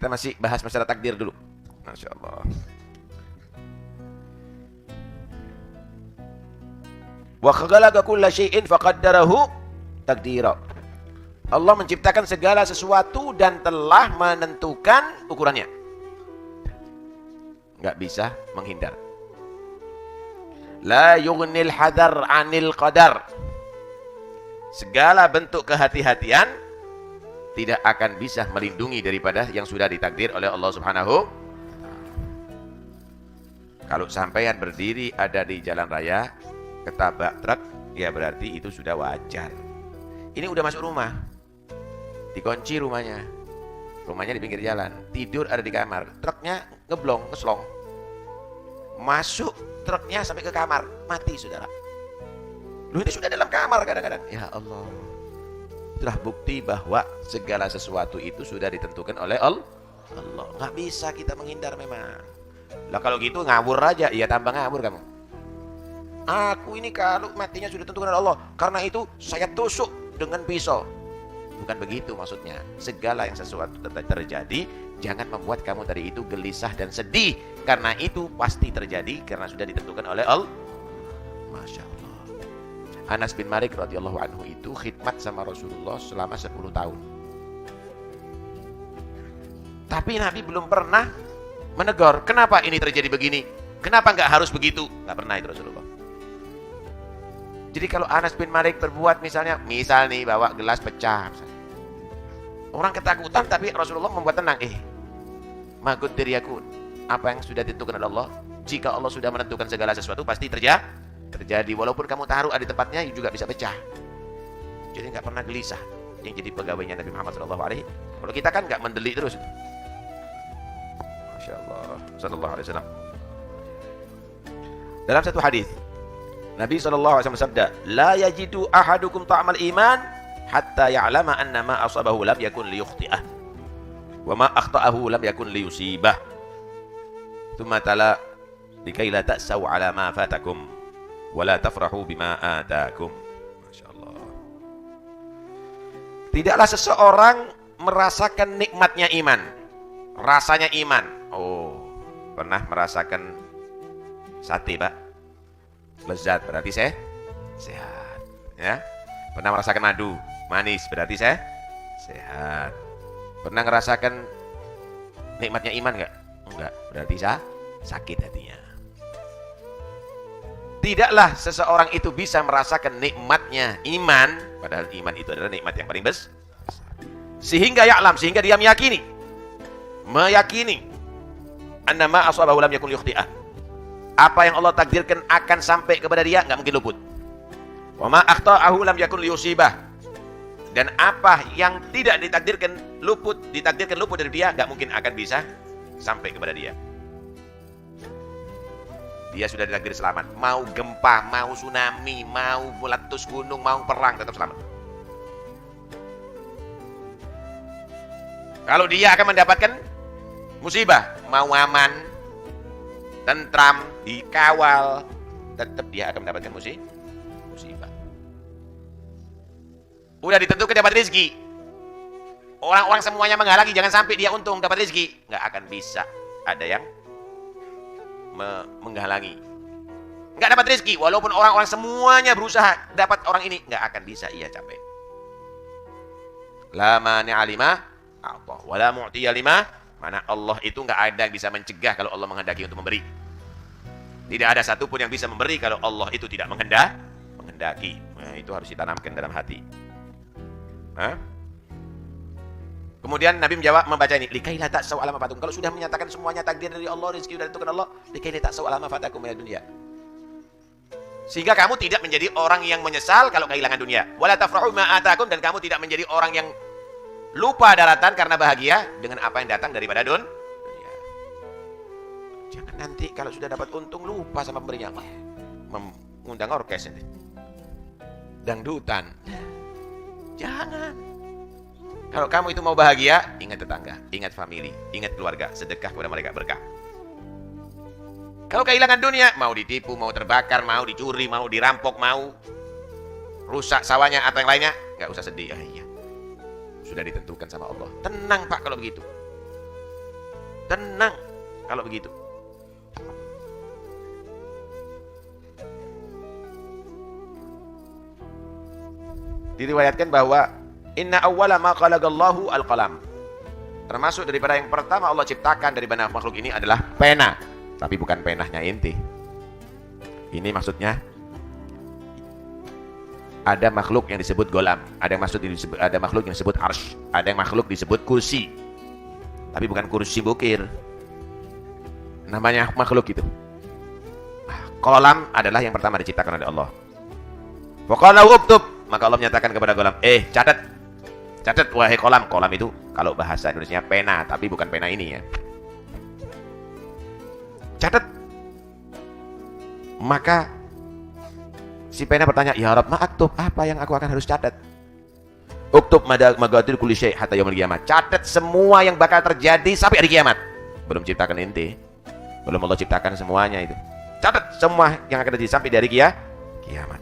Kita masih bahas masalah takdir dulu. Masya Allah. Wa khalaqa kulla syai'in faqaddarahu taqdira. Allah menciptakan segala sesuatu dan telah menentukan ukurannya. Enggak bisa menghindar. La yughnil hadar 'anil qadar. Segala bentuk kehati-hatian tidak akan bisa melindungi daripada yang sudah ditakdir oleh Allah Subhanahu. Kalau sampean berdiri ada di jalan raya ketabrak truk, ya berarti itu sudah wajar. Ini udah masuk rumah, dikunci rumahnya di pinggir jalan, tidur ada di kamar, truknya ngeblong, ngeslong, masuk truknya sampai ke kamar, mati saudara. Lu ini sudah dalam kamar kadang-kadang. Ya Allah, itulah bukti bahwa segala sesuatu itu sudah ditentukan oleh Allah. Nggak bisa kita menghindar memang. Lah kalau gitu ngawur aja, ya tambah ngawur kamu. Aku ini kalau matinya sudah ditentukan oleh Allah, karena itu saya tusuk dengan pisau. Bukan begitu maksudnya. Segala yang sesuatu terjadi, jangan membuat kamu tadi itu gelisah dan sedih, karena itu pasti terjadi karena sudah ditentukan oleh Allah. Masya Allah. Anas bin Malik radhiyallahu anhu itu khidmat sama Rasulullah selama 10 tahun. Tapi Nabi belum pernah menegur, kenapa ini terjadi begini? Kenapa nggak harus begitu? Nggak pernah itu Rasulullah. Jadi kalau Anas bin Malik berbuat misal nih bawa gelas pecah, orang ketakutan tapi Rasulullah membuat tenang. Magud diriyakun, apa yang sudah ditentukan oleh Allah, jika Allah sudah menentukan segala sesuatu pasti terjadi. Walaupun kamu taruh di tempatnya juga bisa pecah. Jadi nggak pernah gelisah. Yang jadi pegawainya Nabi Muhammad SAW. Kalau kita kan nggak mendelik terus. Masya Allah, sallallahu alaihi wasallam. Dalam satu hadis Nabi SAW bersabda, la yajidu ahadukum ta'mal iman hatta ya'lama anna ma asabahu lam yakun liyukhti'ah wa ma akhta'ahu lam yakun liyusibah. Tsumma tala likai la ta'saw 'ala ma fatakum wa la tafrahu bima atakum. Masyaallah. Tidaklah seseorang merasakan nikmatnya iman, rasanya iman. Oh, pernah merasakan sate, Pak? Lezat berarti saya sehat, ya. Pernah merasakan madu manis berarti saya sehat. Pernah ngerasakan nikmatnya iman enggak, berarti saya sakit hatinya. Tidaklah seseorang itu bisa merasakan nikmatnya iman, padahal iman itu adalah nikmat yang paling besar, sehingga dia meyakini annama asabahu lam yakun liyukhti'ah, apa yang Allah takdirkan akan sampai kepada dia nggak mungkin luput. Wa ma akhta'ahu lam yakun liyusibah, dan apa yang tidak ditakdirkan luput dari dia nggak mungkin akan bisa sampai kepada dia. Dia sudah ditakdir selamat. Mau gempa, mau tsunami, mau meletus gunung, mau perang, tetap selamat. Kalau dia akan mendapatkan musibah, mau aman, tentram, dikawal, tetap dia akan mendapatkan musibah. Udah ditentukan dapat rezeki, orang-orang semuanya menghalangi jangan sampai dia untung dapat rezeki, nggak akan bisa ada yang menghalangi. Nggak dapat rezeki, walaupun orang-orang semuanya berusaha dapat orang ini, nggak akan bisa ia capai. La mani'a lima a'ta wa la mu'tiya lima, mana Allah itu nggak ada yang bisa mencegah kalau Allah menghendaki untuk memberi. Tidak ada satupun yang bisa memberi kalau Allah itu tidak menghendaki. Nah, itu harus ditanamkan dalam hati. Kemudian Nabi membaca ini, likai la ta'saw 'ala ma fatakum. Kalau sudah menyatakan semuanya takdir dari Allah, rezeki dari Tuhan Allah, likai la ta'saw 'ala ma fatakum minad dunya. Sehingga kamu tidak menjadi orang yang menyesal kalau kehilangan dunia. Wala tafrahu ma atakum, dan kamu tidak menjadi orang yang lupa daratan karena bahagia dengan apa yang datang daripada dunia. Jangan nanti kalau sudah dapat untung lupa sama pemberinya. Mengundang orkes ini, dangdutan. Jangan. Kalau kamu itu mau bahagia, ingat tetangga, ingat family, ingat keluarga, sedekah kepada mereka berkah. Kalau kehilangan dunia, mau ditipu, mau terbakar, mau dicuri, mau dirampok, mau rusak sawahnya atau yang lainnya, nggak usah sedih. Iya, sudah ditentukan sama Allah. Tenang Pak kalau begitu. Tenang kalau begitu. Diriwayatkan bahwa inna awwala ma khalaqallahu al-qalam. Termasuk daripada yang pertama Allah ciptakan dari banyak makhluk ini adalah pena. Tapi bukan penahnya inti. Ini maksudnya ada makhluk yang disebut golam, ada makhluk yang disebut arsh, ada yang makhluk disebut kursi. Tapi bukan kursi bukir. Namanya makhluk itu. Kolam adalah yang pertama diciptakan oleh Allah. Faqala uktub, maka Allah menyatakan kepada kolam, catat. Catat wahai kolam. Kolam itu kalau bahasa Indonesia pena, tapi bukan pena ini ya. Catat. Maka si pena bertanya, ya Rabb, ma'aktub, apa yang aku akan harus catat? Uktub magadir kulli syai' hatta yaumil qiyamah. Catat semua yang bakal terjadi sampai hari kiamat. Belum ciptakan inti. Belum Allah ciptakan semuanya itu. Catat semua yang akan terjadi sampai dari kiamat.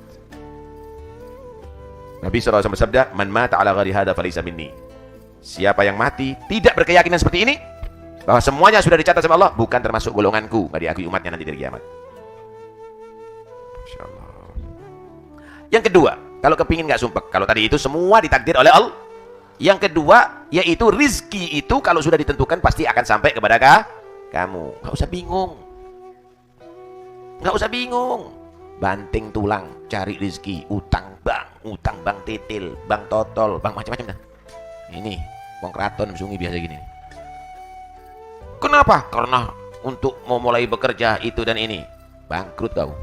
Nabi SAW bersabda, man mata ala ghairi hadza falaysa minni. Siapa yang mati tidak berkeyakinan seperti ini, bahwa semuanya sudah dicatat sama Allah, bukan termasuk golonganku, bagi aku umatnya nanti dari kiamat. Insyaallah. Yang kedua, kalau kepingin nggak sumpek, kalau tadi itu semua ditakdir oleh Allah. Yang kedua, yaitu rizki itu kalau sudah ditentukan pasti akan sampai kepada kamu. Nggak usah bingung. Nggak usah bingung. Banting tulang, cari rizki, utang bank titil, bank totol, bank macam-macam dah. Ini, wong keraton sungi biasa gini. Kenapa? Karena untuk mau mulai bekerja itu dan ini. Bangkrut kau.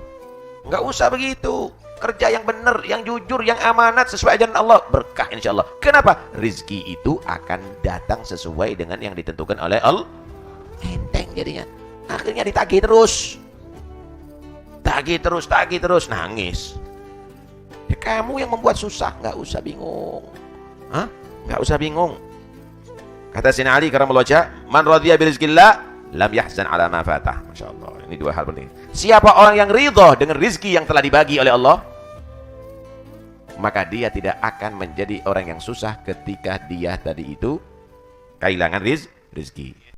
Nggak usah begitu. Kerja yang benar, yang jujur, yang amanat sesuai ajaran Allah, berkah insya Allah. Kenapa? Rizki itu akan datang sesuai dengan yang ditentukan oleh Allah. Enteng jadinya. Akhirnya ditagih terus. Tagih terus, nangis. Ya, kamu yang membuat susah, nggak usah bingung. Nggak usah bingung. Kata Sayyidina Ali karamallahu wajhah, man radhiya bi rizqillah lam yahzan ala ma fatah. Masyaallah. Ini dua hal penting. Siapa orang yang ridha dengan rizki yang telah dibagi oleh Allah, maka dia tidak akan menjadi orang yang susah ketika dia tadi itu kehilangan rizki.